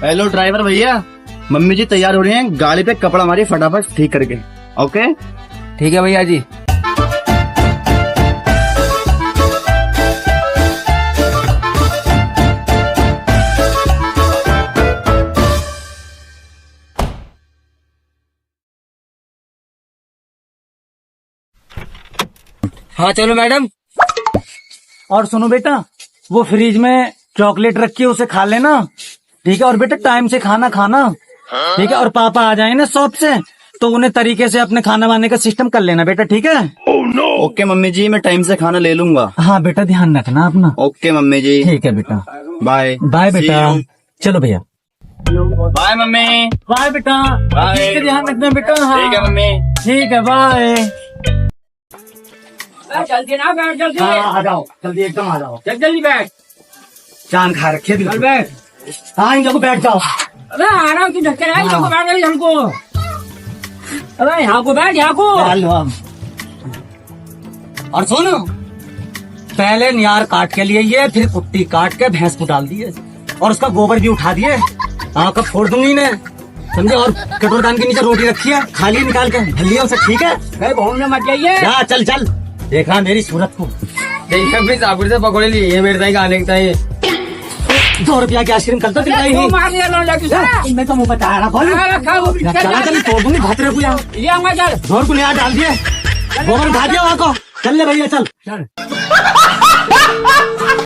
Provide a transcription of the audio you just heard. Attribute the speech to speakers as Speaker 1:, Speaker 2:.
Speaker 1: Hello driver भैया, mummy जी तैयार हो रही हैं, गाड़ी पे कपड़ा मारिए फटाफट ठीक करके। ओके
Speaker 2: ठीक है भैया जी। हाँ चलो मैडम।
Speaker 3: और सुनो बेटा, वो फ्रिज में चॉकलेट रखी है, उसे खा लेना, ठीक है। और बेटा टाइम से खाना खाना, ठीक है। और पापा आ जाए ना शॉप से तो उन्हें तरीके से अपने खाना वाने का सिस्टम कर लेना बेटा, ठीक है।
Speaker 1: ओके मम्मी जी, मैं टाइम से खाना ले लूंगा।
Speaker 3: हाँ बेटा ध्यान रखना अपना।
Speaker 1: ओके मम्मी जी,
Speaker 3: ठीक है बेटा,
Speaker 1: बाय
Speaker 3: बाय बेटा।
Speaker 1: See you.
Speaker 3: चलो भैया,
Speaker 1: बाय मम्मी।
Speaker 3: बाय बेटा।
Speaker 1: बाय।
Speaker 3: ठीक है, ध्यान रखना बेटा। हाँ
Speaker 1: ठीक है मम्मी।
Speaker 3: ठीक है, बाय।
Speaker 2: जल्दी ना बैठ, जल्दी
Speaker 3: हाँ आ जाओ जल्दी, एकदम आ जाओ।
Speaker 2: जल्दी बैठ।
Speaker 3: चांद खा रखे
Speaker 2: चल बैठ।
Speaker 3: हाँ इन लोगों बैठ जाओ।
Speaker 2: अबे आराम की धक्के रहा है, यहाँ को बैठ जाइए हमको। अबे यहाँ को बैठ, यहाँ को।
Speaker 3: डाल लो अब। और सुनो, पहले नियार काट के लिए ये, फिर कुट्टी काट के भैंस को डाल दिए और उसका गोबर भी उठा दिए। आँख अब फोड़ दूंगी इन्हें, समझे। और कटोरदान के नीचे रोटी रखी है, खा लिए निकाल के, भर लिया उसे, ठीक है।
Speaker 2: भाई घूमने मत जाइए।
Speaker 3: जा चल चल, देखा मेरी सूरत को।
Speaker 2: साबुर से पकौड़े लिए मेरे ताई खाने के ताई।
Speaker 3: 2 रुपया की आइसक्रीम कल तो दिलाई ही।
Speaker 2: मार लिया लोन लगी से।
Speaker 3: मैं तो मुँह बता रहा बोल। चला चल, तोड़ दूंगी भातरे को यहाँ।
Speaker 2: ये आऊंगा चल।
Speaker 3: जोर को यहाँ डाल दिए, गोबर उठा दिया वहाँ को। चल ले भैया चल।